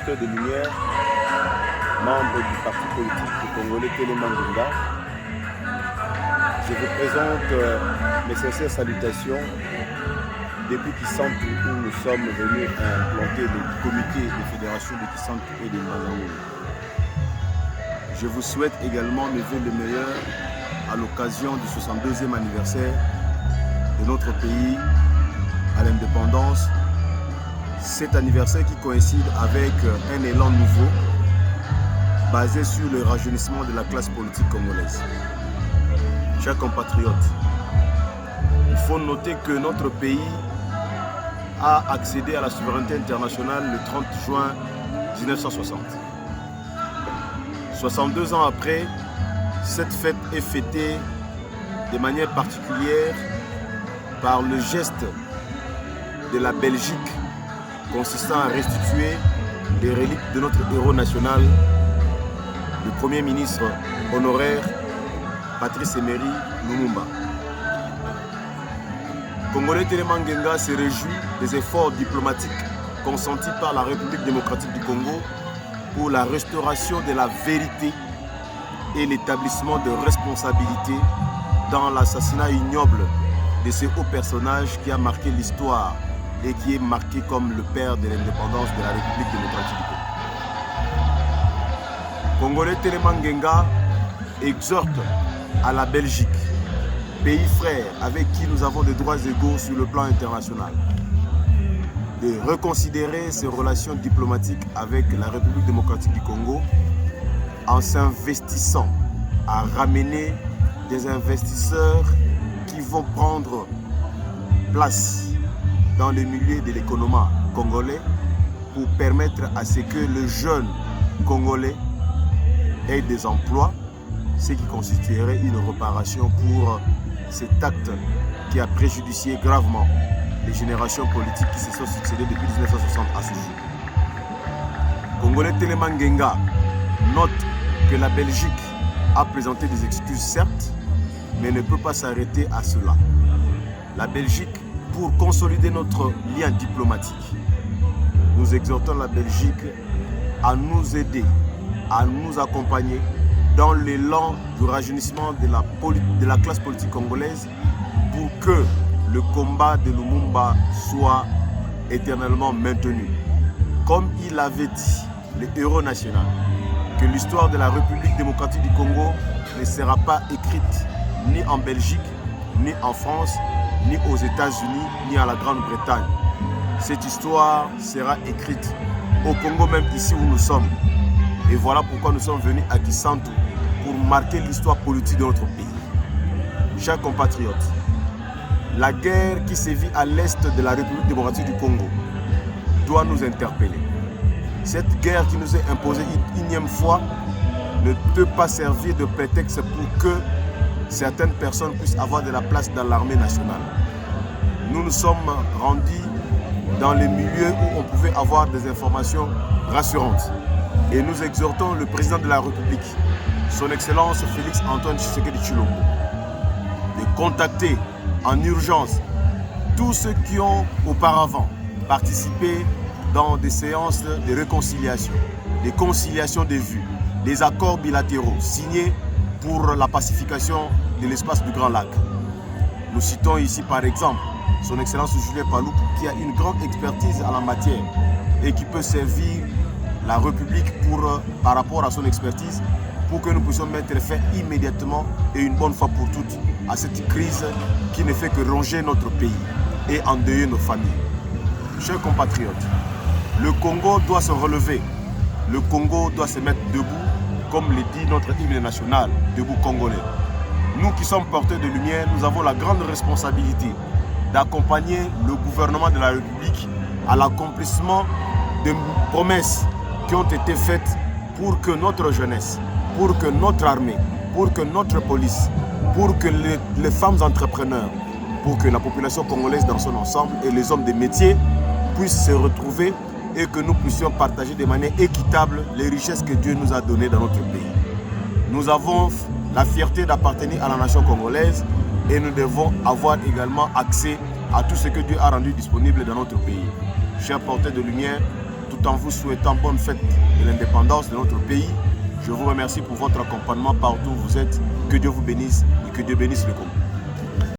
porteur de lumière, membre du parti politique du Congolais Téléma Ngenga. Je vous présente mes sincères salutations depuis Kisantu où nous sommes venus implanter le comité de fédération de Kisantu et de Malawi. Je vous souhaite également mes vœux les meilleurs à l'occasion du 62e anniversaire de notre pays à l'indépendance. Cet anniversaire qui coïncide avec un élan nouveau basé sur le rajeunissement de la classe politique congolaise. Chers compatriotes, il faut noter que notre pays a accédé à la souveraineté internationale le 30 juin 1960. 62 ans après, cette fête est fêtée de manière particulière par le geste de la Belgique consistant à restituer les reliques de notre héros national, le Premier ministre honoraire Patrice Emery Lumumba. Congolais Téléma Ngenga se réjouit des efforts diplomatiques consentis par la République démocratique du Congo pour la restauration de la vérité et l'établissement de responsabilités dans l'assassinat ignoble de ce haut personnage qui a marqué l'histoire et qui est marqué comme le père de l'indépendance de la République démocratique du Congo. Congolais Téléma Ngenga exhorte à la Belgique, pays frère avec qui nous avons des droits égaux sur le plan international, de reconsidérer ses relations diplomatiques avec la République démocratique du Congo en s'investissant à ramener des investisseurs qui vont prendre place dans le milieu de l'économie congolais pour permettre à ce que le jeune Congolais ait des emplois, ce qui constituerait une réparation pour cet acte qui a préjudicié gravement les générations politiques qui se sont succédées depuis 1960 à ce jour. Congolais Téléma Ngenga note que la Belgique a présenté des excuses certes, mais ne peut pas s'arrêter à cela. La Belgique, pour consolider notre lien diplomatique, nous exhortons la Belgique à nous aider, à nous accompagner dans l'élan du rajeunissement de la classe politique congolaise pour que le combat de Lumumba soit éternellement maintenu. Comme il avait dit, le héros national, que l'histoire de la République démocratique du Congo ne sera pas écrite ni en Belgique, ni en France, ni aux États-Unis, ni à la Grande-Bretagne. Cette histoire sera écrite au Congo, même ici où nous sommes. Et voilà pourquoi nous sommes venus à Kisantu pour marquer l'histoire politique de notre pays. Chers compatriotes, la guerre qui sévit à l'est de la République démocratique du Congo doit nous interpeller. Cette guerre qui nous est imposée une énième fois ne peut pas servir de prétexte pour que certaines personnes puissent avoir de la place dans l'armée nationale. Nous nous sommes rendus dans les milieux où on pouvait avoir des informations rassurantes. Et nous exhortons le président de la République, son Excellence Félix Antoine Tshisekedi Tshilombo, de contacter en urgence tous ceux qui ont auparavant participé dans des séances de réconciliation, des conciliations de vues, des accords bilatéraux signés pour la pacification de l'espace du Grand Lac. Nous citons ici par exemple son Excellence Julien Paluku qui a une grande expertise en la matière et qui peut servir la République par rapport à son expertise pour que nous puissions mettre fin immédiatement et une bonne fois pour toutes à cette crise qui ne fait que ronger notre pays et endeuiller nos familles. Chers compatriotes, le Congo doit se relever, le Congo doit se mettre debout, comme le dit notre hymne national, debout congolais. Nous qui sommes porteurs de lumière, nous avons la grande responsabilité d'accompagner le gouvernement de la République à l'accomplissement de promesses qui ont été faites pour que notre jeunesse, pour que notre armée, pour que notre police, pour que les femmes entrepreneurs, pour que la population congolaise dans son ensemble et les hommes de métier puissent se retrouver et que nous puissions partager de manière équitable les richesses que Dieu nous a données dans notre pays. Nous avons la fierté d'appartenir à la nation congolaise et nous devons avoir également accès à tout ce que Dieu a rendu disponible dans notre pays. Chers porteurs de lumière, tout tout en vous souhaitant bonne fête de l'indépendance de notre pays. Je vous remercie pour votre accompagnement partout où vous êtes. Que Dieu vous bénisse et que Dieu bénisse le Congo.